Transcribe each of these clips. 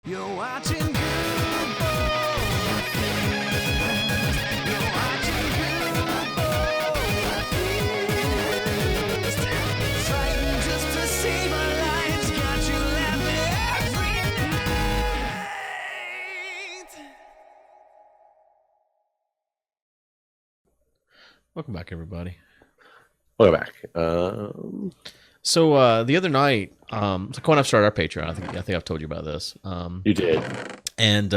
You're watching Good Boy Feast. You're watching Good Boy Feast. Fighting just to save our lives. Got you laughing every night. Welcome back, everybody. Welcome back. So the other night, so Guano started our Patreon. I think I've told you about this. You did. And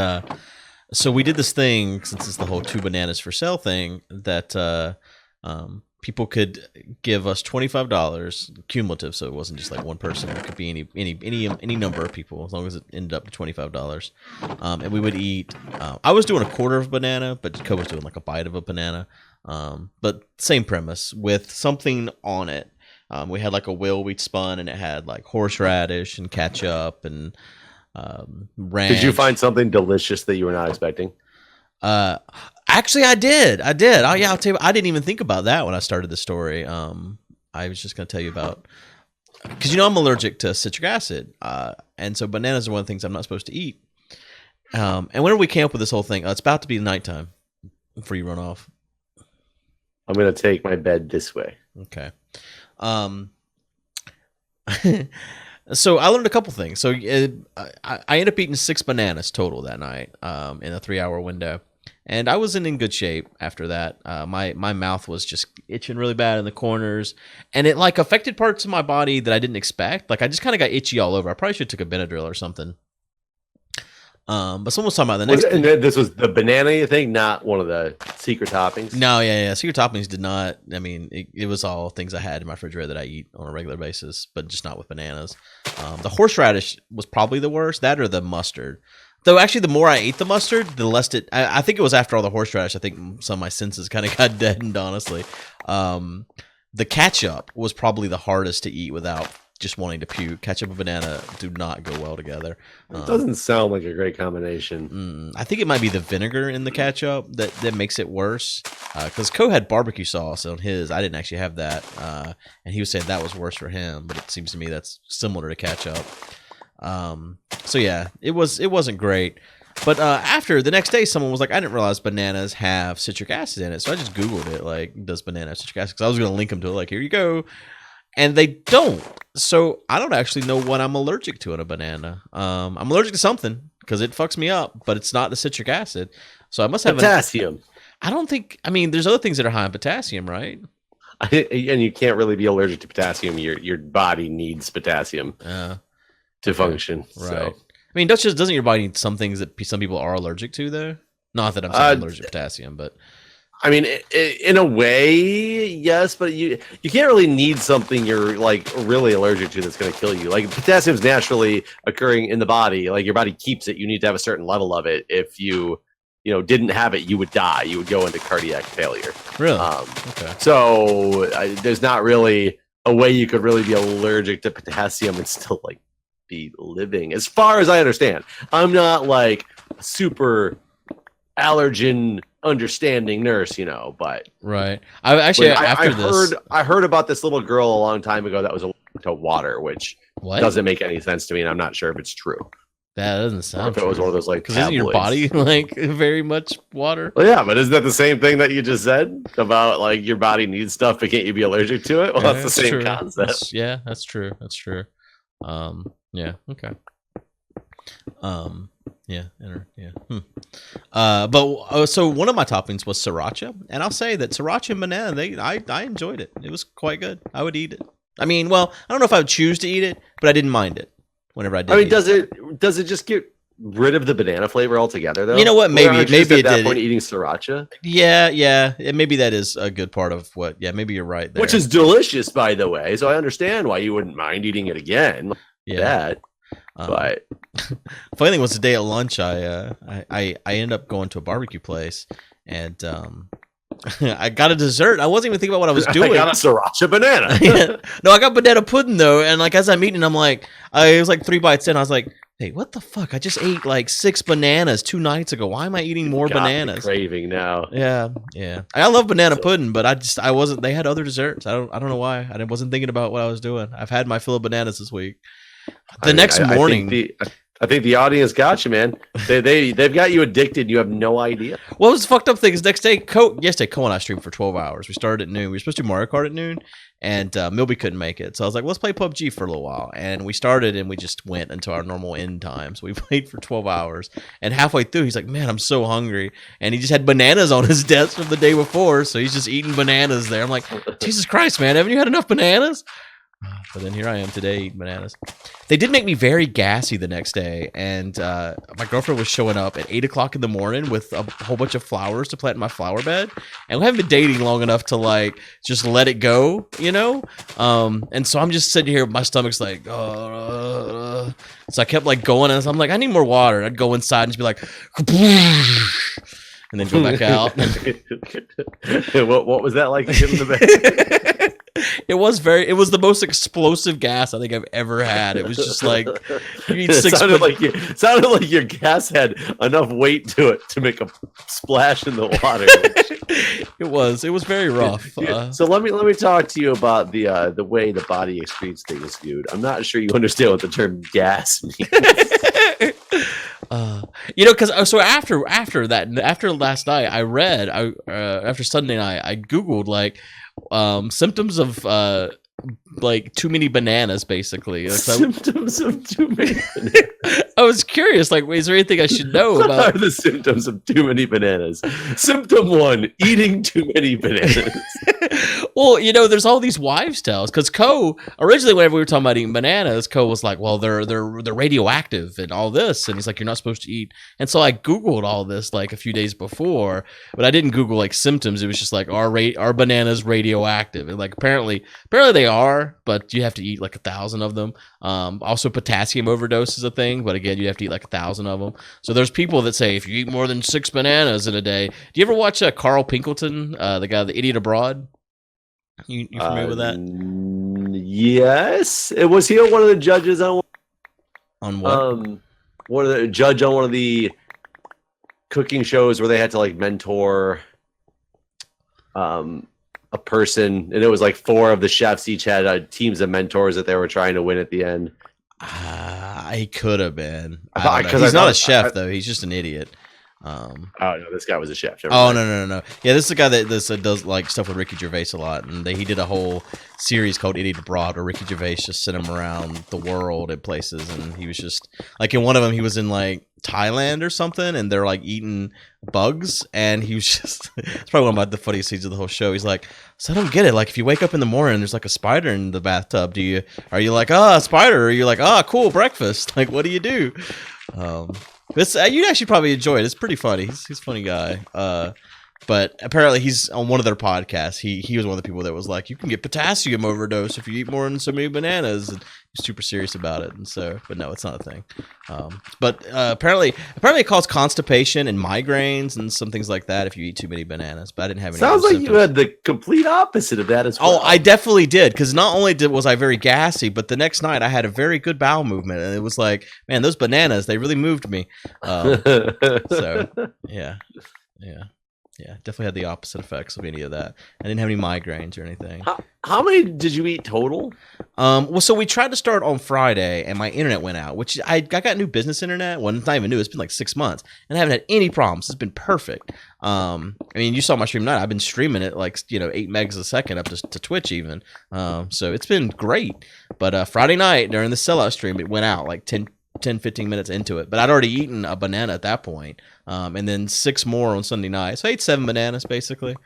so we did this thing, since it's the whole 2 bananas for sale thing, that people could give us $25 cumulative. So it wasn't just like one person; it could be any number of people, as long as it ended up to $25. And we would eat. I was doing a quarter of a banana, but Co was doing like a bite of a banana. But same premise with something on it. We had like a wheel we'd spun, and it had like horseradish and ketchup and ranch. Did you find something delicious that you were not expecting? Actually, I did. Oh yeah, I'll tell you. I didn't even think about that when I started the story. I was just going to tell you about, because I'm allergic to citric acid, and so bananas are one of the things I'm not supposed to eat. And whenever we came up with this whole thing, it's about to be nighttime before you run off. I'm going to take my bed this way. Okay. So I learned a couple things. So I ended up eating 6 bananas total that night, in a 3-hour window, and I wasn't in good shape after that. My mouth was just itching really bad in the corners, and it like affected parts of my body that I didn't expect. Like I just kind of got itchy all over. I probably should have took a Benadryl or something. But someone was talking about the next. And this was the banana, you think, not one of the secret toppings? No, yeah. Secret toppings did not. I mean, it was all things I had in my refrigerator that I eat on a regular basis, but just not with bananas. The horseradish was probably the worst. That or the mustard. Though actually, the more I ate the mustard, the less it. I think it was after all the horseradish. I think some of my senses kind of got deadened. Honestly, the ketchup was probably the hardest to eat without just wanting to puke. Ketchup and banana do not go well together. It doesn't sound like a great combination. I think it might be the vinegar in the ketchup that makes it worse. Because Co had barbecue sauce on his. I didn't actually have that. And he was saying that was worse for him. But it seems to me that's similar to ketchup. So yeah, it wasn't great. But after the next day, someone was like, I didn't realize bananas have citric acid in it. So I just Googled it, like, does banana have citric acid? Because I was going to link them to it, like, here you go. And they don't. So I don't actually know what I'm allergic to in a banana. I'm allergic to something because it fucks me up, but it's not the citric acid. So I must have potassium. I don't think. I mean, there's other things that are high in potassium, right? And you can't really be allergic to potassium. Your body needs potassium to function. Right. So. I mean, doesn't your body need some things that some people are allergic to, though? Not that I'm saying allergic to potassium, but. I mean, in a way, yes, but you can't really need something you're like really allergic to that's going to kill you. Like potassium's naturally occurring in the body. Like your body keeps it. You need to have a certain level of it. If you didn't have it, you would die. You would go into cardiac failure. Really? Okay. So there's not really a way you could really be allergic to potassium and still like be living, as far as I understand. I'm not like a super allergen understanding nurse, but right. I heard about this little girl a long time ago that was allergic to water, which doesn't make any sense to me, and I'm not sure if it's true. That doesn't sound. Or if it was one of those like, because isn't your body like very much water? Well, yeah, but isn't that the same thing that you just said about like your body needs stuff, but can't you be allergic to it? Well, that's the same concept. That's true. Yeah. Okay. So one of my toppings was sriracha, and I'll say that sriracha and banana, I enjoyed it. It was quite good. I would eat it. I mean, well, I don't know if I would choose to eat it, but I didn't mind it whenever I did. I mean, does it just get rid of the banana flavor altogether, though? You know what? Maybe at that point eating sriracha. Yeah. Maybe that is a good part of what. Yeah, maybe you're right there. Which is delicious, by the way. So I understand why you wouldn't mind eating it again. Yeah. That. But funny thing was, today at lunch, I ended up going to a barbecue place, and I got a dessert. I wasn't even thinking about what I was doing. I got a sriracha banana. Yeah. No, I got banana pudding though, and like as I'm eating, I'm like, it was like 3 bites in. I was like, hey, what the fuck? I just ate like 6 bananas 2 nights ago. Why am I eating more bananas? Craving now. Yeah. I love banana pudding, but I wasn't. They had other desserts. I don't know why. I wasn't thinking about what I was doing. I've had my fill of bananas this week. The next morning, I think the audience got you, man. They've got you addicted. You have no idea. Well, it was the fucked up thing is next day, yesterday, Cole and I streamed for 12 hours. We started at noon. We were supposed to do Mario Kart at noon, and Milby couldn't make it. So I was like, let's play PUBG for a little while. And we started, and we just went until our normal end time. So we played for 12 hours. And halfway through, he's like, man, I'm so hungry. And he just had bananas on his desk from the day before. So he's just eating bananas there. I'm like, Jesus Christ, man, haven't you had enough bananas? But then here I am today eating bananas. They did make me very gassy the next day, and my girlfriend was showing up at 8 o'clock in the morning with a whole bunch of flowers to plant in my flower bed, and we haven't been dating long enough to like just let it go, you know. And so I'm just sitting here, my stomach's like, so I kept like going, and I'm like, I need more water. And I'd go inside and just be like, and then go back out. What was that like to get in the bed? It was the most explosive gas I think I've ever had. It was just like you need six. It sounded like your gas had enough weight to it to make a splash in the water. It was very rough. So let me talk to you about the way the body excretes things, dude. I'm not sure you understand what the term gas means. You know, because so after last night, I read after Sunday night, I googled like symptoms of like too many bananas, basically. Symptoms of too many bananas. I was curious, like, is there anything I should know What about are the symptoms of too many bananas? Symptom 1, eating too many bananas. Well, you know, there's all these wives' tales. Because originally, whenever we were talking about eating bananas, was like, well, they're radioactive and all this, and he's like, you're not supposed to eat. And so I googled all this like a few days before, but I didn't Google like symptoms. It was just like, are bananas radioactive? And like apparently they are, but you have to eat like 1,000 of them. Also, potassium overdose is a thing, but again, you have to eat like 1,000 of them. So there's people that say if you eat more than 6 bananas in a day. Do you ever watch Carl Pinkleton, the guy, The Idiot Abroad? You familiar with that? Yes. Was he one of the judges on what? One of the judge on one of the cooking shows where they had to like mentor a person, and it was like 4 of the chefs each had teams of mentors that they were trying to win at the end. He could have been. He's not a chef though. He's just an idiot. Oh no, this guy was a chef. Oh no. Yeah, this is a guy that does like stuff with Ricky Gervais a lot, and he did a whole series called Idiot Abroad, where Ricky Gervais just sent him around the world at places, and he was just like in one of them, he was in like Thailand or something, and they're like eating bugs, and he was just it's probably one of the funniest scenes of the whole show. He's like, so I don't get it, like if you wake up in the morning and there's like a spider in the bathtub, are you like, a spider, or you're like, cool breakfast, like what do you do? You'd actually probably enjoy it. It's pretty funny. He's a funny guy. But apparently he's on one of their podcasts. He was one of the people that was like, you can get potassium overdose if you eat more than so many bananas. And he's super serious about it. And so, but no, it's not a thing. But apparently it causes constipation and migraines and some things like that if you eat too many bananas. But I didn't have any. Sounds like symptoms. you had the complete opposite of that as well. Oh, I definitely did, because not only was I very gassy, but the next night I had a very good bowel movement, and it was like, man, those bananas, they really moved me. So yeah, definitely had the opposite effects of any of that. I didn't have any migraines or anything. How many did you eat total? Well, so we tried to start on Friday, and my internet went out, which I got new business internet. Well, it's not even new. It's been like 6 months, and I haven't had any problems. It's been perfect. I mean, you saw my stream tonight. I've been streaming it like 8 megs a second up to Twitch even. So it's been great. But Friday night during the sellout stream, it went out like 10-15 minutes into it, but I'd already eaten a banana at that point, and then 6 more on Sunday night, so I ate 7 bananas basically.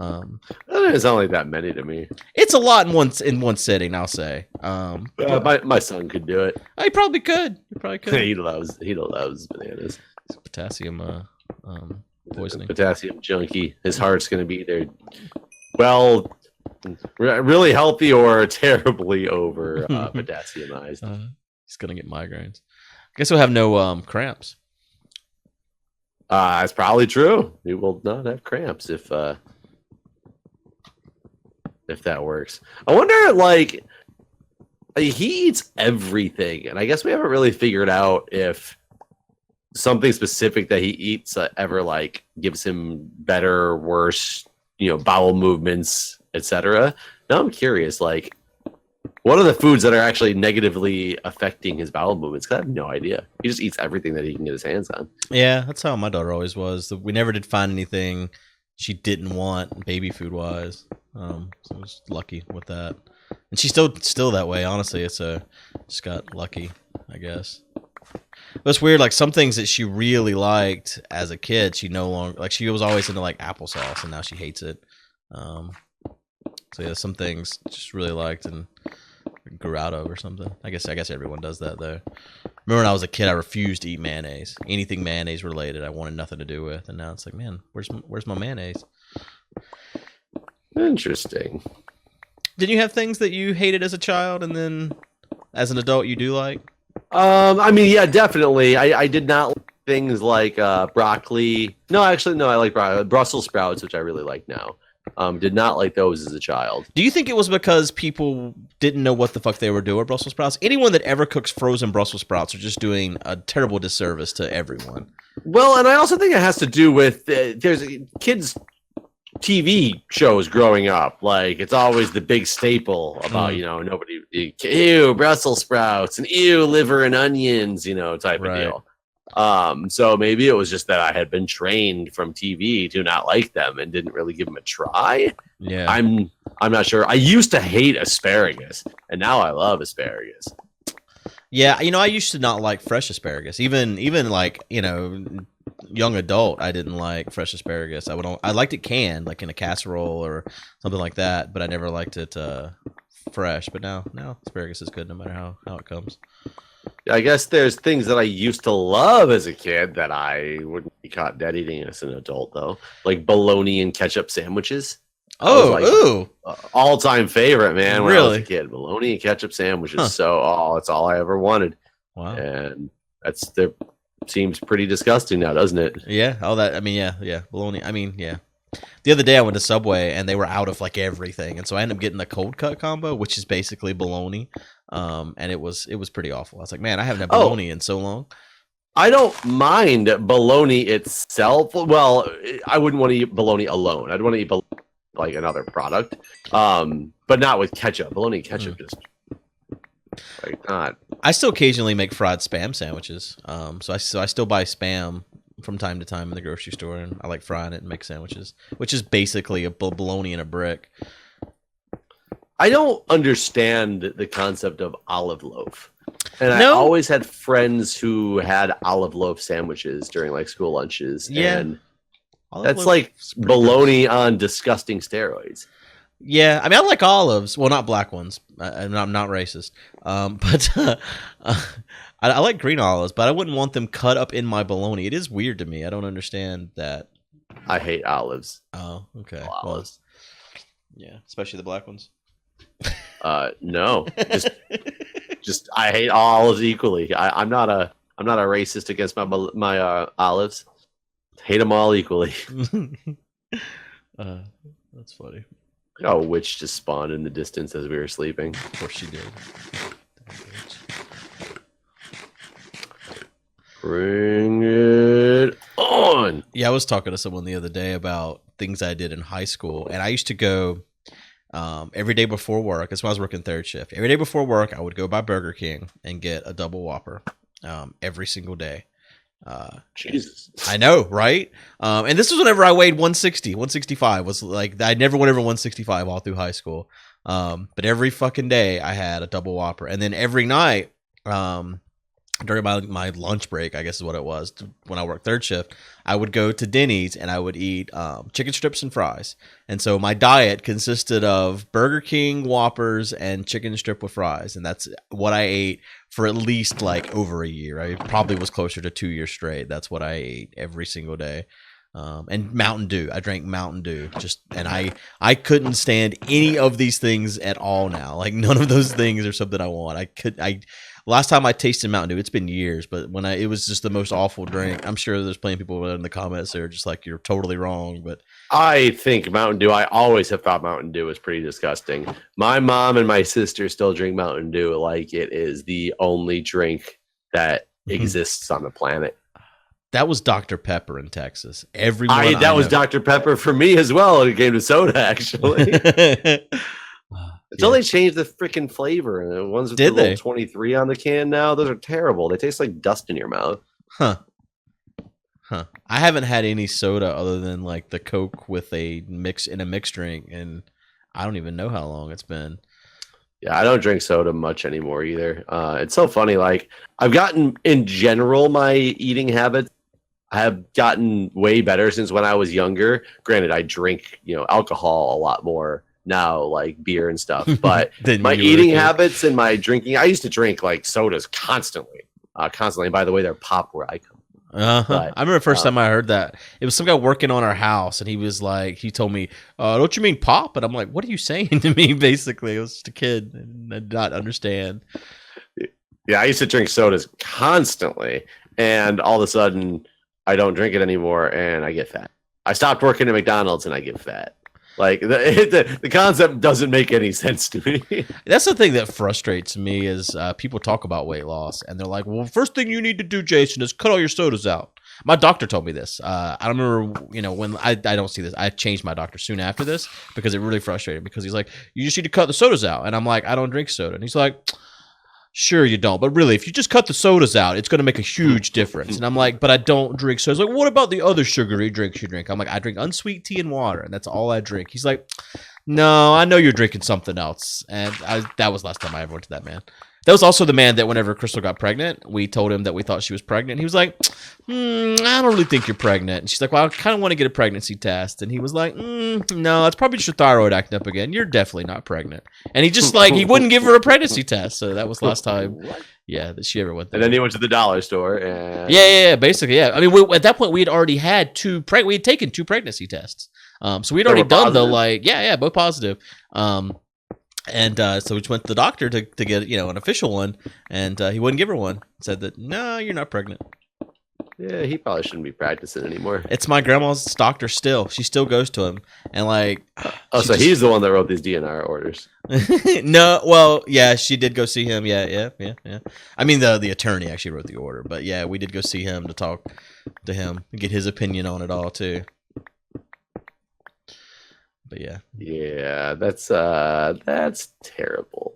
It's not like that many to me. It's a lot in one sitting, I'll say. My son could do it. He probably could. He loves bananas. It's potassium poisoning. Potassium junkie. His heart's gonna be either really healthy or terribly over potassiumized. He's gonna get migraines. I guess he'll have no cramps. That's probably true. He will not have cramps if that works. I wonder, like, he eats everything, and I guess we haven't really figured out if something specific that he eats ever like gives him better or worse, bowel movements, etc. Now I'm curious, like, What are the foods that are actually negatively affecting his bowel movements? 'Cause I have no idea. He just eats everything that he can get his hands on. Yeah, that's how my daughter always was. We never did find anything she didn't want baby food wise. So I was lucky with that, and she's still that way. Honestly, just got lucky, I guess. But it's weird. Like some things that she really liked as a kid, she no longer like. She was always into like applesauce, and now she hates it. So yeah, some things just really liked and grew out of or something. I guess everyone does that though. Remember when I was a kid, I refused to eat mayonnaise. Anything mayonnaise related, I wanted nothing to do with. And now it's like, man, where's my mayonnaise? Interesting. Did you have things that you hated as a child and then as an adult you do like? I mean, yeah, definitely. I did not like things like broccoli. No, actually, no. I like Brussels sprouts, which I really like now. Did not like those as a child. Do you think it was because people didn't know what the fuck they were doing with Brussels sprouts? Anyone that ever cooks frozen Brussels sprouts are just doing a terrible disservice to everyone. Well, and I also think it has to do with there's kids' TV shows growing up. Like it's always the big staple about nobody ew Brussels sprouts and ew liver and onions type of deal. So maybe it was just that I had been trained from TV to not like them and didn't really give them a try. Yeah, I'm not sure. I used to hate asparagus, and now I love asparagus. Yeah, I used to not like fresh asparagus. Even like young adult, I didn't like fresh asparagus. I liked it canned, like in a casserole or something like that, but I never liked it fresh. But now asparagus is good no matter how it comes. I guess there's things that I used to love as a kid that I wouldn't be caught dead eating as an adult, though. Like bologna and ketchup sandwiches. Ooh. All-time favorite, man, when I was Really? a kid. Bologna and ketchup sandwiches. So, that's all I ever wanted. Wow. And that seems pretty disgusting now, doesn't it? Yeah. All that. I mean, yeah. Bologna. I mean, yeah. The other day I went to Subway and they were out of like everything, and so I ended up getting the cold cut combo, which is basically bologna. And it was pretty awful. I was like, man, I haven't had bologna in so long. I don't mind bologna itself. Well, I wouldn't want to eat bologna alone. I'd want to eat like another product, but not with ketchup. Bologna and ketchup just like not. I still occasionally make fried Spam sandwiches. So I still buy Spam from time to time in the grocery store, and I like frying it and make sandwiches, which is basically a bologna in a brick. I don't understand the concept of olive loaf. And I always had friends who had olive loaf sandwiches during like school lunches. Yeah. And Olive that's loaf like is pretty bologna on disgusting steroids. Yeah, I mean, I like olives. Well, not black ones. I'm not racist. But I like green olives, but I wouldn't want them cut up in my bologna. It is weird to me. I don't understand that. I hate olives. Oh, okay. Olives. Well, yeah, especially the black ones. No, just I hate olives equally. I'm not a racist against my olives. Hate them all equally. That's funny. Oh, witch just spawned in the distance as we were sleeping. Of course she did. Bring it on. Yeah, I was talking to someone the other day about things I did in high school, and I used to go every day before work. That's when I was working third shift. Every day before work, I would go by Burger King and get a double Whopper every single day. Jesus. I know, right? And this was whenever I weighed 160. 165 was like, I never went over 165 all through high school. But every fucking day I had a double Whopper. And then every night, during my lunch break, I guess is what it was, when I worked third shift, I would go to Denny's and I would eat chicken strips and fries. And so my diet consisted of Burger King Whoppers and chicken strip with fries. And that's what I ate for at least like over a year. I probably was closer to 2 years straight. That's what I ate every single day. And Mountain Dew. I drank Mountain Dew. And I couldn't stand any of these things at all now. Like none of those things are something I want. Last time I tasted Mountain Dew, it's been years, but it was just the most awful drink. I'm sure there's plenty of people in the comments that are just like, you're totally wrong. But I think Mountain Dew, I always have thought Mountain Dew was pretty disgusting. My mom and my sister still drink Mountain Dew like it is the only drink that exists on the planet. that was Dr. Pepper in Texas. Everyone that was Dr. Pepper for me as well. It came to soda, actually. Until Yeah. they changed the freaking flavor, and the ones with Did the little they? 23 on the can now, those are terrible. They taste like dust in your mouth. Huh. I haven't had any soda other than like the Coke with a mixed drink, and I don't even know how long it's been. Yeah, I don't drink soda much anymore either. It's so funny. Like, I've gotten, in general, my eating habits have gotten way better since when I was younger. Granted, I drink, alcohol a lot more now, like beer and stuff. But Then my you were a eating kid. habits and my drinking, I used to drink like sodas constantly. And by the way, they're pop where I come. But, I remember the first time I heard that. It was some guy working on our house, and he was like, he told me, "Don't you mean pop?" And I'm like, "What are you saying to me?" Basically, I was just a kid and I did not understand. Yeah, I used to drink sodas constantly, and all of a sudden, I don't drink it anymore, and I get fat. I stopped working at McDonald's, and I get fat. Like, the concept doesn't make any sense to me. That's the thing that frustrates me is people talk about weight loss, and they're like, "Well, first thing you need to do, Jason, is cut all your sodas out." My doctor told me this. I don't remember, when I don't see this. I changed my doctor soon after this because it really frustrated me because he's like, "You just need to cut the sodas out," and I'm like, "I don't drink soda," and he's like, "Sure you don't, but really, if you just cut the sodas out, it's going to make a huge difference." And I'm like, "But I don't drink sodas." Like, what about the other sugary drinks you drink? I'm like, "I drink unsweet tea and water, and that's all I drink." He's like, "No, I know you're drinking something else." And that was last time I ever went to that man. That was also the man that whenever Crystal got pregnant, we told him that we thought she was pregnant. He was like, "I don't really think you're pregnant." And she's like, "Well, I kind of want to get a pregnancy test." And he was like, "No, it's probably just your thyroid acting up again. You're definitely not pregnant." And he just he wouldn't give her a pregnancy test. So that was last time, that she ever went there. And then he went to the dollar store. And Yeah, basically, yeah. I mean, at that point, we had already had we had taken 2 pregnancy tests. So we'd already done positive? both positive. And so we just went to the doctor to get an official one, and he wouldn't give her one. Said that no, you're not pregnant. Yeah, he probably shouldn't be practicing anymore. It's my grandma's doctor still. She still goes to him, and So he's the one that wrote these DNR orders. No, well, yeah, she did go see him. Yeah. I mean, the attorney actually wrote the order, but yeah, we did go see him to talk to him and get his opinion on it all too. But yeah, that's terrible.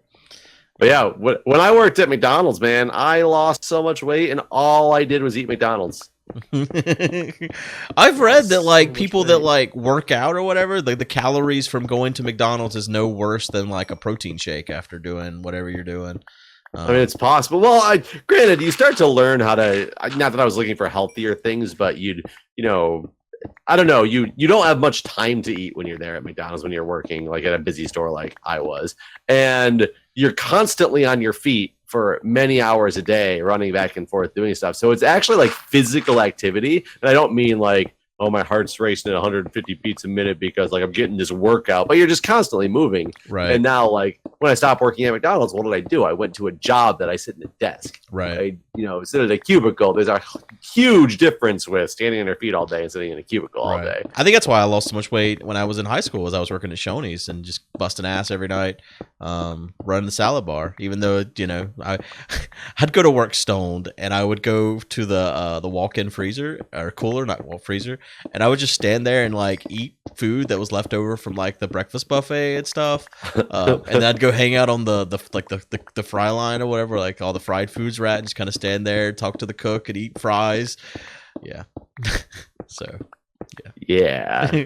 But yeah, when I worked at McDonald's, man, I lost so much weight, and all I did was eat McDonald's. I've read that people that work out or whatever, the calories from going to McDonald's is no worse than a protein shake after doing whatever you're doing. I mean, it's possible. Well, granted, you start to learn how to. Not that I was looking for healthier things, but I don't know. You don't have much time to eat when you're there at McDonald's when you're working at a busy store like I was, and you're constantly on your feet for many hours a day, running back and forth doing stuff. So it's actually physical activity, and I don't mean oh, my heart's racing at 150 beats a minute because I'm getting this workout, but you're just constantly moving. Right. And now when I stopped working at McDonald's, what did I do? I went to a job that I sit in a desk. Right. I sit at a cubicle. There's a huge difference with standing on your feet all day and sitting in a cubicle all day. I think that's why I lost so much weight when I was in high school, was I was working at Shoney's and just busting ass every night, running the salad bar. Even though I'd go to work stoned, and I would go to the walk-in freezer or cooler, freezer, and I would just stand there and eat food that was left over from the breakfast buffet and stuff, and then I'd go hang out on the fry line or whatever, all the fried foods were at, and just kind of stand there, talk to the cook, and eat fries. Yeah. So. Yeah.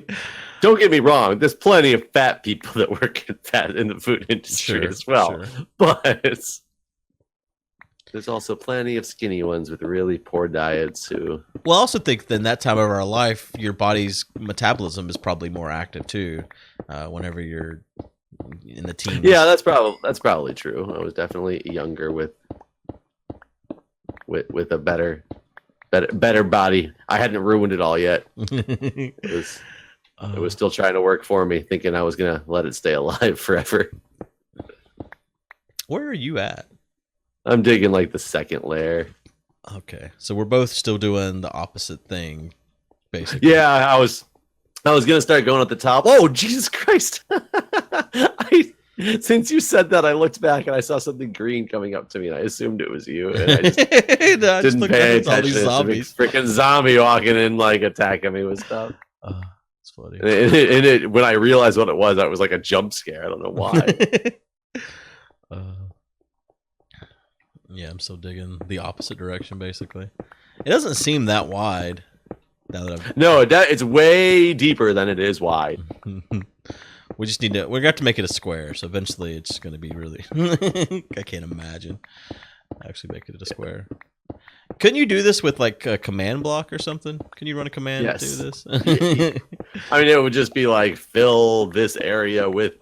Don't get me wrong. There's plenty of fat people that work in the food industry as well, but there's also plenty of skinny ones with really poor diets who. Well, I also think that in that time of our life, your body's metabolism is probably more active too. Whenever you're in the teens. Yeah, that's probably true. I was definitely younger with a better body. I hadn't ruined it all yet. It was still trying to work for me, thinking I was gonna let it stay alive forever. Where are you at? I'm digging the second layer. Okay, so we're both still doing the opposite thing, basically. Yeah, I was gonna start going at the top. Oh, Jesus Christ! Since you said that, I looked back and I saw something green coming up to me, and I assumed it was you. And I just didn't pay attention. It's a freaking zombie walking in, attacking me with stuff. It's funny. When I realized what it was like a jump scare. I don't know why. Yeah, I'm still digging the opposite direction. Basically, it doesn't seem that wide. Now that No, it's way deeper than it is wide. we just need to. We're gonna have to make it a square. So eventually, it's gonna be really. I can't imagine actually making it a square. Couldn't you do this with like a command block or something? Can you run a command to do this? I mean, it would just be like fill this area with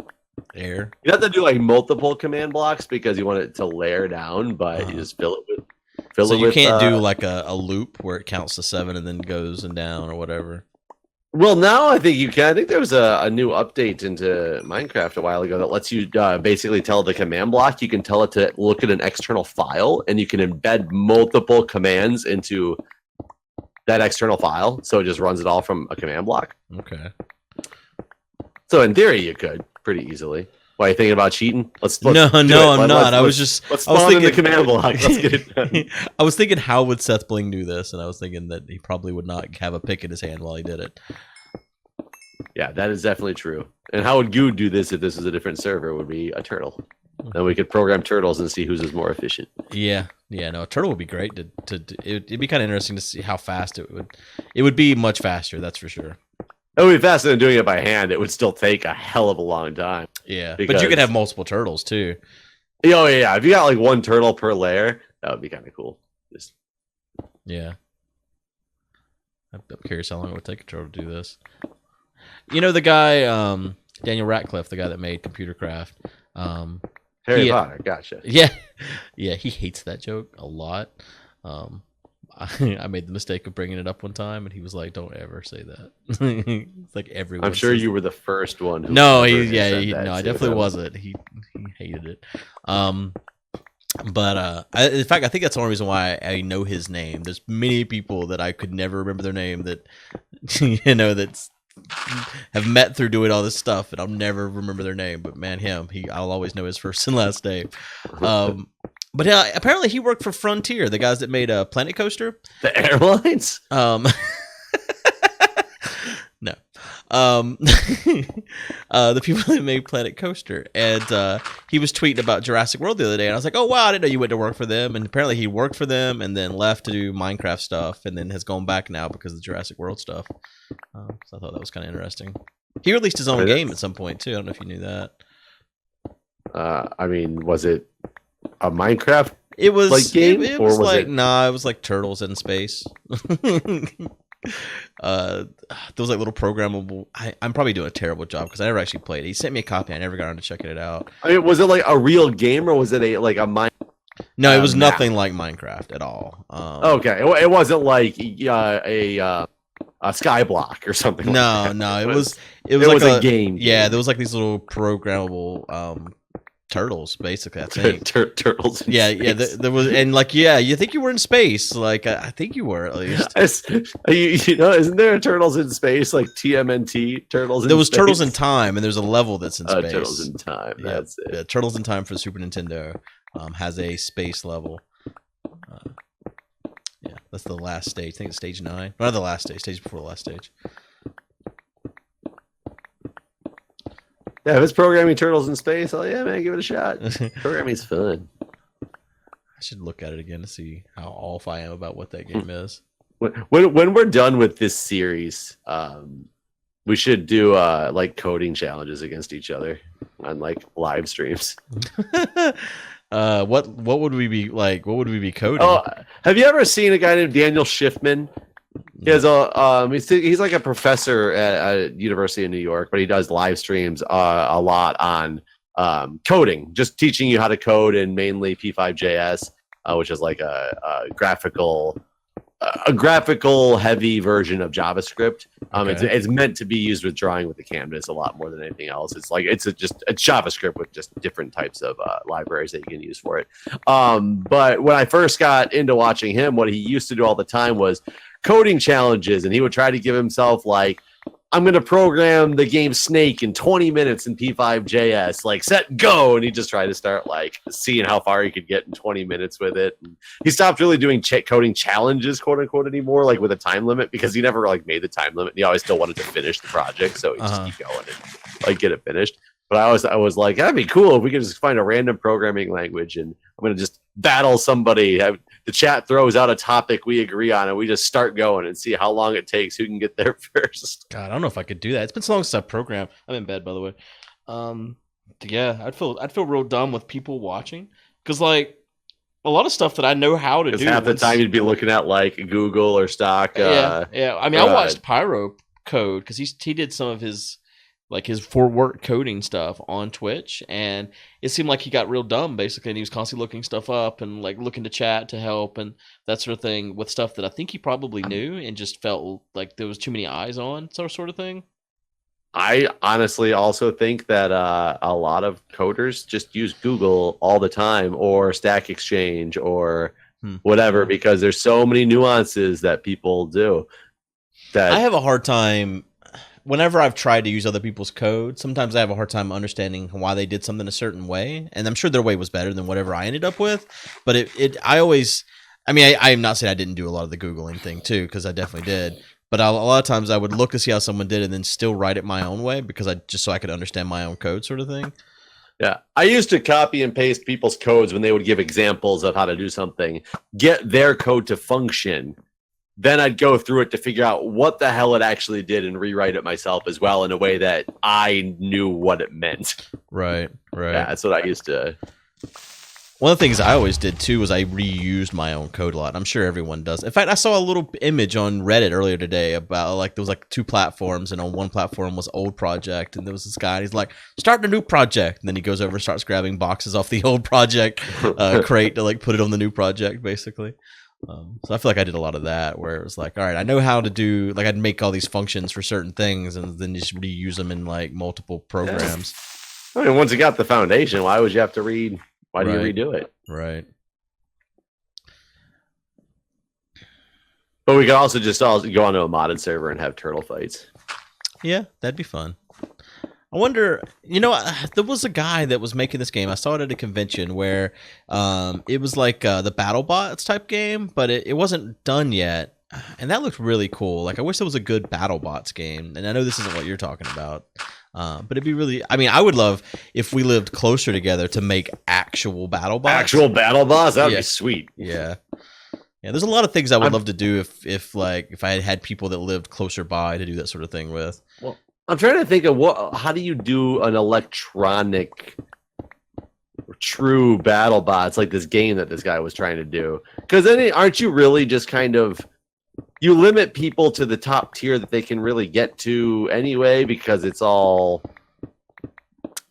air. You have to do like multiple command blocks because you want it to layer down, but you just fill it with. So you can't do like a loop where it counts to 7 and then goes and down or whatever. Well, now I think you can. I think there was a new update into Minecraft a while ago that lets you basically tell the command block. You can tell it to look at an external file, and you can embed multiple commands into that external file. So it just runs it all from a command block. Okay. So in theory, you could pretty easily. Why are you thinking about cheating? No, I'm not. I was thinking the command block. Let's get it done. I was thinking, how would Seth Bling do this? And I was thinking that he probably would not have a pick in his hand while he did it. Yeah, that is definitely true. And how would Guude do this if this was a different server? It would be a turtle. Then we could program turtles and see whose is more efficient. Yeah. No, a turtle would be great. It'd be kind of interesting to see how fast it would. It would be much faster, that's for sure. It would be faster than doing it by hand. It would still take a hell of a long time. Yeah, but you could have multiple turtles too. Oh yeah, if you got like one turtle per layer, that would be kind of cool. Yeah, I'm curious how long it would take a turtle to do this. You know the guy, Daniel Radcliffe, the guy that made Computer Craft. Harry Potter, gotcha. Yeah, he hates that joke a lot. I made the mistake of bringing it up one time, and he was like, "Don't ever say that." It's like everyone. I'm sure you were the first one. Who no, I definitely wasn't. He hated it. But in fact, I think that's the only reason why I know his name. There's many people that I could never remember their name that that's have met through doing all this stuff, and I'll never remember their name. But man, I'll always know his first and last name. But apparently he worked for Frontier, the guys that made a Planet Coaster. The airlines? No. The people that made Planet Coaster. And he was tweeting about Jurassic World the other day. And I was like, oh, wow, I didn't know you went to work for them. And apparently he worked for them and then left to do Minecraft stuff and then has gone back now because of the Jurassic World stuff. So I thought that was kind of interesting. He released his own game at some point, too. I don't know if you knew that. I mean, was it a Minecraft game? It was like it was like turtles in space. Those like little programmable. I'm probably doing a terrible job because I never actually played it. He sent me a copy. I never got around to checking it out. I mean, was it like a real game or was it a Minecraft? No, it was nothing like Minecraft at all. Okay, it wasn't like a Skyblock or something. No, like it was like a game. Yeah, there was like these little programmable turtles, basically. I think turtles. There was, and you think you were in space? Like I think you were at least. Isn't there turtles in space like TMNT turtles? There was Turtles in Time, and there's a level that's in space. Turtles in Time. That's it. Yeah, Turtles in Time for the Super Nintendo has a space level. That's the last stage. I think it's stage 9. Not the last stage. Stage before the last stage. Yeah, if it's programming turtles in space, man, give it a shot. Programming's fun. I should look at it again to see how off I am about what that game is. When we're done with this series, we should do like coding challenges against each other on like live streams. What would we be like? What would we be coding? Oh, have you ever seen a guy named Daniel Schiffman? He has he's like a professor at University of New York, but he does live streams a lot on coding, just teaching you how to code in mainly P5.js, which is like a graphical heavy version of JavaScript. Okay. It's meant to be used with drawing with the canvas a lot more than anything else. It's like it's JavaScript with just different types of libraries that you can use for it. But when I first got into watching him, what he used to do all the time was coding challenges, and he would try to give himself like I'm going to program the game Snake in 20 minutes in P5JS, like set go. And he just tried to start like seeing how far he could get in 20 minutes with it. And he stopped really doing coding challenges, quote unquote, anymore, like with a time limit, because he never like made the time limit. And he always still wanted to finish the project. So he just keep going and like get it finished. But I was like, that'd be cool if we could just find a random programming language and I'm going to just battle somebody. The chat throws out a topic we agree on and we just start going and see how long it takes, who can get there first. God, I don't know if I could do that. It's been so long since I've programmed. I'm in bed, by the way. Yeah, I'd feel real dumb with people watching because like a lot of stuff that I know how to do. Half the time you'd be looking at like Google or stock. Yeah. I mean, I watched Pyro code because he did some of his for work coding stuff on Twitch, and it seemed like he got real dumb basically, and he was constantly looking stuff up and like looking to chat to help and that sort of thing with stuff that I think he probably knew and just felt like there was too many eyes on, sort of thing. I honestly also think that a lot of coders just use Google all the time or Stack Exchange or whatever, because there's so many nuances that people do. That I have a hard time whenever I've tried to use other people's code. Sometimes I have a hard time understanding why they did something a certain way, and I'm sure their way was better than whatever I ended up with. But I'm not saying I didn't do a lot of the Googling thing too, because I definitely did. But a lot of times I would look to see how someone did it and then still write it my own way because so I could understand my own code, sort of thing. Yeah, I used to copy and paste people's codes when they would give examples of how to do something, get their code to function. Then I'd go through it to figure out what the hell it actually did and rewrite it myself as well in a way that I knew what it meant. Right. Yeah, that's what I used to. One of the things I always did too was I reused my own code a lot. I'm sure everyone does. In fact, I saw a little image on Reddit earlier today about like there was like two platforms, and on one platform was old project, and there was this guy. And he's like, "Starting a new project," and then he goes over and starts grabbing boxes off the old project crate to like put it on the new project, basically. So I feel like I did a lot of that where it was like, all right, I know how to do, like I'd make all these functions for certain things and then just reuse them in like multiple programs. I mean, once you got the foundation, why would you have to read? Why do you redo it? Right. But we could also just go onto a modded server and have turtle fights. Yeah, that'd be fun. I wonder, there was a guy that was making this game. I saw it at a convention where it was like the BattleBots type game, but it wasn't done yet. And that looked really cool. Like, I wish there was a good BattleBots game. And I know this isn't what you're talking about. But it'd be really, I would love if we lived closer together to make actual BattleBots. Actual BattleBots? That would be sweet. Yeah. Yeah, there's a lot of things I would love to do if I had people that lived closer by to do that sort of thing with. Well, I'm trying to think of how do you do an electronic true BattleBots like this game that this guy was trying to do? Because then aren't you really just kind of, you limit people to the top tier that they can really get to anyway because it's all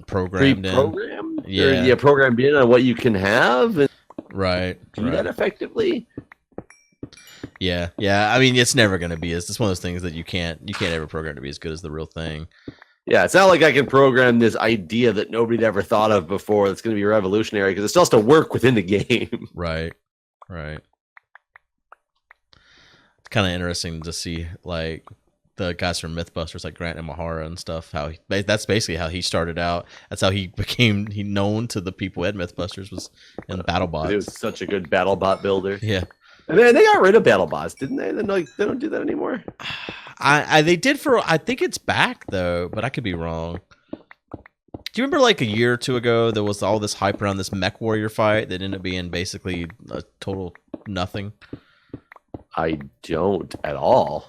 programmed in. Yeah, programmed in on what you can have and do that effectively. Yeah. I mean, it's never going to be. It's one of those things that you can't ever program to be as good as the real thing. Yeah, it's not like I can program this idea that nobody'd ever thought of before that's going to be revolutionary because it still has to work within the game. Right. It's kind of interesting to see like the guys from MythBusters, like Grant and Mahara and stuff. That's basically how he started out. That's how he became known to the people at MythBusters was in BattleBots. He was such a good BattleBot builder. Yeah. And then they got rid of BattleBots, didn't they? Then they don't do that anymore. They did I think it's back though, but I could be wrong. Do you remember like a year or two ago there was all this hype around this Mech Warrior fight that ended up being basically a total nothing? I don't at all.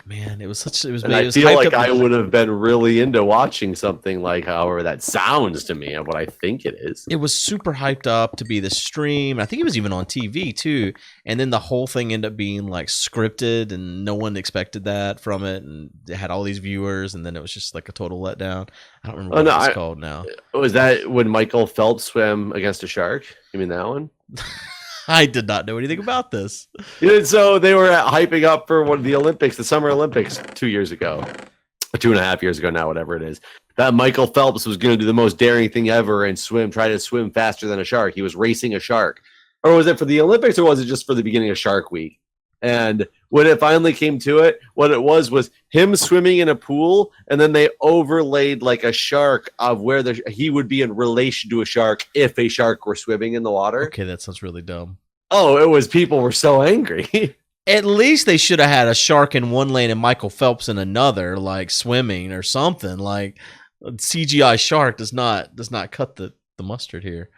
Man, it was. And I feel like I would have been really into watching something like however that sounds to me and what I think it is. It was super hyped up to be the stream. I think it was even on TV too. And then the whole thing ended up being like scripted, and no one expected that from it. And it had all these viewers, and then it was just like a total letdown. I don't remember what it's called now. Was that when Michael Phelps swam against a shark? You mean that one? I did not know anything about this. So they were hyping up for one of the Olympics, the Summer Olympics 2 years ago, or 2.5 years ago now, whatever it is. That Michael Phelps was going to do the most daring thing ever and try to swim faster than a shark. He was racing a shark. Or was it for the Olympics, or was it just for the beginning of Shark Week? And when it finally came to it, what it was him swimming in a pool, and then they overlaid like a shark of where he would be in relation to a shark if a shark were swimming in the water. Okay, that sounds really dumb. Oh, it was people were so angry. At least they should have had a shark in one lane and Michael Phelps in another, like swimming or something. Like CGI shark does not cut the mustard here.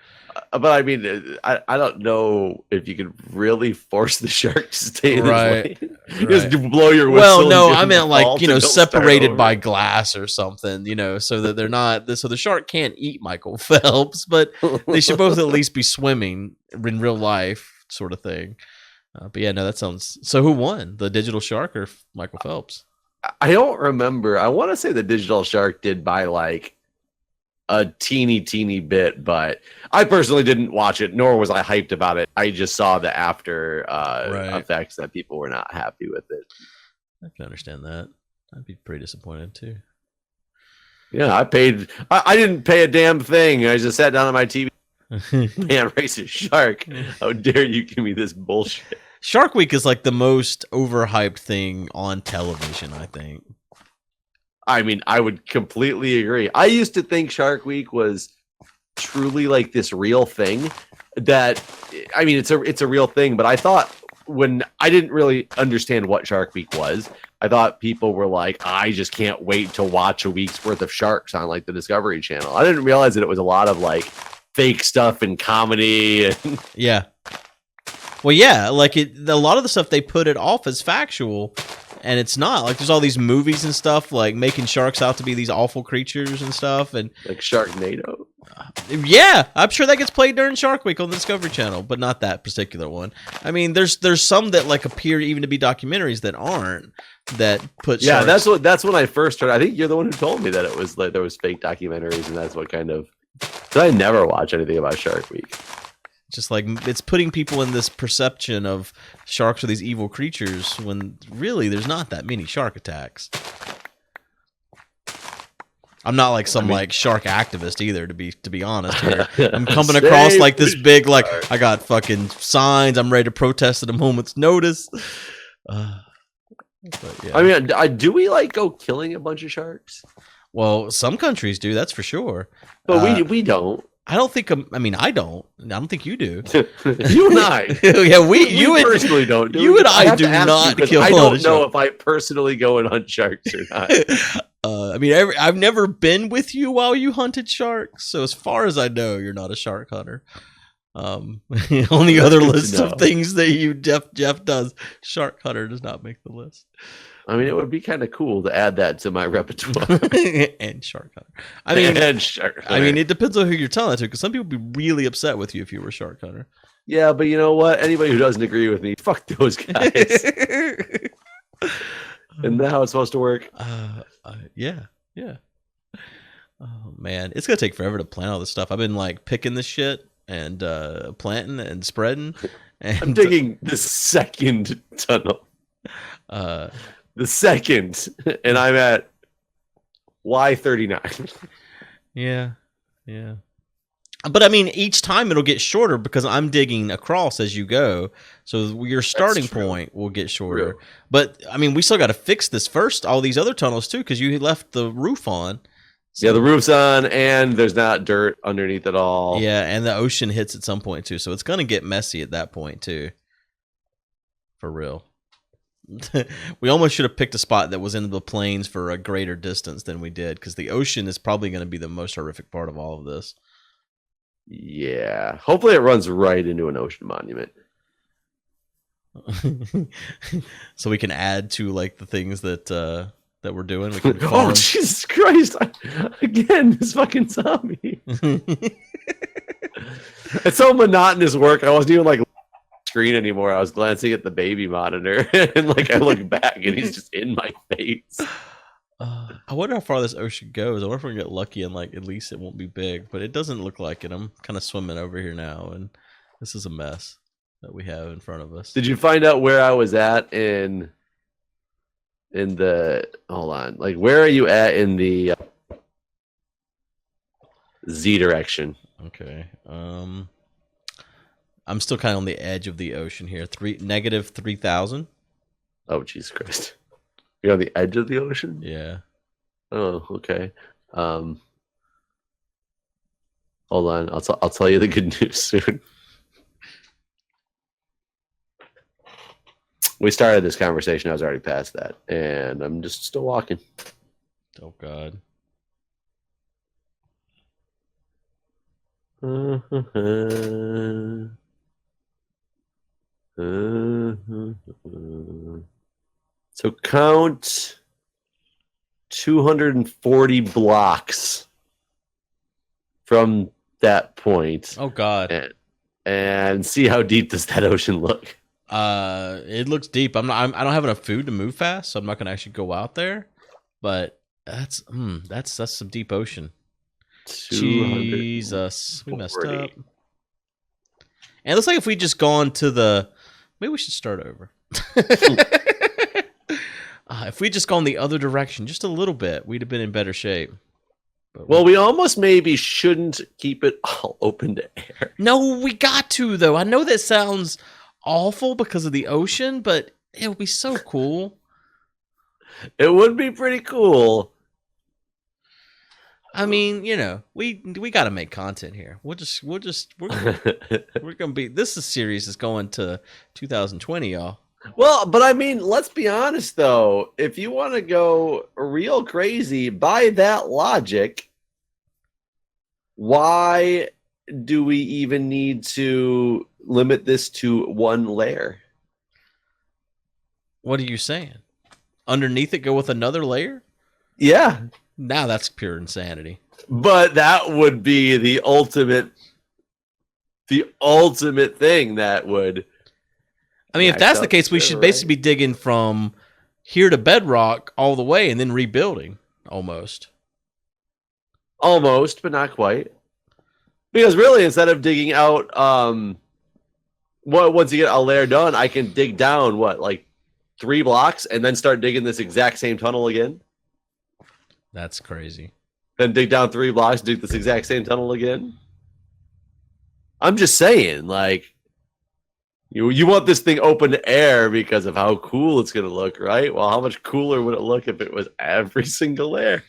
But I mean, I don't know if you could really force the shark to stay in his lane. Just blow your whistle. Well, no, I meant like, separated by glass or something, so that they're not. So the shark can't eat Michael Phelps, but they should both at least be swimming in real life, sort of thing. But yeah, no, that sounds. So who won, the digital shark or Michael Phelps? I don't remember. I want to say the digital shark did by like a teeny bit, but I personally didn't watch it, nor was I hyped about it. I just saw the after effects that people were not happy with it. I can understand that. I'd be pretty disappointed too. Yeah, I didn't pay a damn thing. I just sat down on my TV and race a shark. How dare you give me this bullshit? Shark Week is like the most overhyped thing on television, I think. I mean, I would completely agree. I used to think Shark Week was truly like this real thing that, I mean, it's a real thing, but I thought when I didn't really understand what Shark Week was, I thought people were like, I just can't wait to watch a week's worth of sharks on like the Discovery Channel. I didn't realize that it was a lot of like fake stuff and comedy. And yeah. Well, yeah, like a lot of the stuff they put it off as factual. And it's not. Like, there's all these movies and stuff, like, making sharks out to be these awful creatures and stuff. And like Sharknado? Yeah, I'm sure that gets played during Shark Week on the Discovery Channel, but not that particular one. I mean, there's some that, like, appear even to be documentaries that aren't, that put Yeah, sharks... that's when I first heard. I think you're the one who told me that it was, like, there was fake documentaries, and that's what kind of... Because I never watch anything about Shark Week. Just like it's putting people in this perception of sharks are these evil creatures when really there's not that many shark attacks. I'm not like some like shark activist either, to be honest here. I'm coming across like this big, like I got fucking signs. I'm ready to protest at a moment's notice. But, yeah. I mean, do we like go killing a bunch of sharks? Well, some countries do, that's for sure. But we don't. I don't think. I mean, I don't. I don't think you do. You and I. Yeah, you personally don't. You and I do not kill. I don't know if I personally go and hunt sharks or not. I mean, I've never been with you while you hunted sharks, so as far as I know, you're not a shark hunter. On the other list of things that Jeff does, shark hunter does not make the list. I mean, it would be kind of cool to add that to my repertoire. And shark hunter. I mean, it depends on who you're telling that to, because some people would be really upset with you if you were a shark hunter. Yeah, but you know what? Anybody who doesn't agree with me, fuck those guys. Isn't that how it's supposed to work? Yeah. Oh man, it's gonna take forever to plant all this stuff. I've been like picking this shit and planting and spreading. And I'm digging the second tunnel. The second, and I'm at Y39. Yeah. But I mean, each time it'll get shorter because I'm digging across as you go. So your starting point will get shorter. True. But I mean, we still got to fix this first, all these other tunnels too, because you left the roof on. So, yeah, the roof's on, and there's not dirt underneath at all. Yeah, and the ocean hits at some point too. So it's going to get messy at that point too. For real. We almost should have picked a spot that was in the plains for a greater distance than we did, because the ocean is probably going to be the most horrific part of all of this. Yeah. Hopefully it runs right into an ocean monument. So we can add to like the things that we're doing. We can oh, Jesus Christ. Again, this fucking zombie. It's so monotonous work. I wasn't even like screen anymore. I was glancing at the baby monitor and like I look back and he's just in my face. I wonder how far this ocean goes. I wonder if we can get lucky and like at least it won't be big, but it doesn't look like it. I'm kind of swimming over here now, and this is a mess that we have in front of us. Did you find out where I was at in the hold on, like where are you at in the Z direction? Okay. I'm still kind of on the edge of the ocean here. -3,000. Oh, Jesus Christ! You're on the edge of the ocean. Yeah. Oh, okay. Hold on. I'll tell you the good news soon. We started this conversation. I was already past that, and I'm just still walking. Oh God. So count 240 blocks from that point, Oh God. and see how deep does that ocean look. It looks deep. I don't have enough food to move fast, so I'm not gonna actually go out there. But that's some deep ocean. Jesus, we messed 240. up. And it looks like if we just gone to the, maybe we should start over. If we just gone the other direction just a little bit, we'd have been in better shape. But Well, we almost maybe shouldn't keep it all open to air. no, we got to though. I know that sounds awful because of the ocean, but it would be so cool. It would be pretty cool. I mean, you know, we got to make content here. We're gonna be. This is series is going to 2020, y'all. Well, but I mean, let's be honest though. If you want to go real crazy by that logic, why do we even need to limit this to one layer? What are you saying? Underneath it, go with another layer? Yeah, Now that's pure insanity. but that would be the ultimate thing that would. I mean, if Max that's the out case, we there, should right? basically be digging from here to bedrock all the way and then rebuilding almost. Almost, but not quite. Because really, instead of digging out, once you get a layer done, I can dig down like 3 blocks and then start digging this exact same tunnel again. That's crazy. Then dig down 3 blocks, dig this exact same tunnel again. I'm just saying, like, you want this thing open to air because of how cool it's going to look, right? Well, how much cooler would it look if it was every single layer?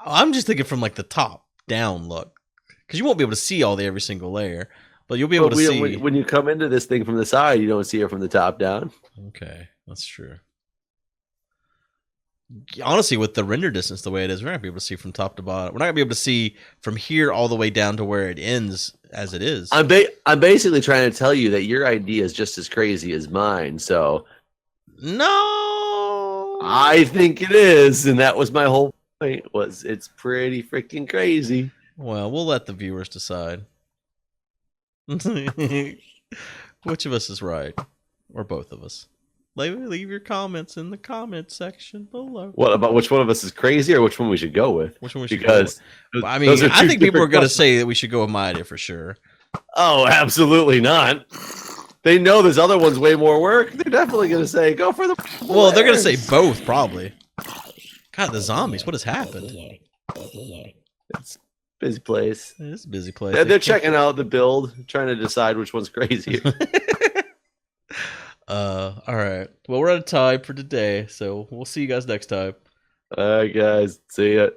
I'm just thinking from like the top down look, because you won't be able to see all the every single layer, but you'll be able But to see. when you come into this thing from the side, you don't see it from the top down. Okay, that's true. Honestly, with the render distance the way it is, we're not gonna be able to see from top to bottom. We're not gonna be able to see from here all the way down to where it ends as it is. I'm basically trying to tell you that your idea is just as crazy as mine. So No, I think it is, and that was my whole point. Was it's pretty freaking crazy. Well, we'll let the viewers decide. Which of us is right, or both of us? Leave your comments in the comment section below. What about which one of us is crazy, or which one we should go with? Which one we should Because go with? I those mean, are I two think people are different going to questions. say that we should go with my idea for sure. Oh, absolutely not. They know this other one's way more work. They're definitely going to say go for the. Well, they're going to say layers. both, probably. God, the zombies! What has happened? It's a busy place. It is a busy place. They're checking out the build, trying to decide which one's crazier. All right. Well, we're out of time for today, so we'll see you guys next time. All right, guys. See ya.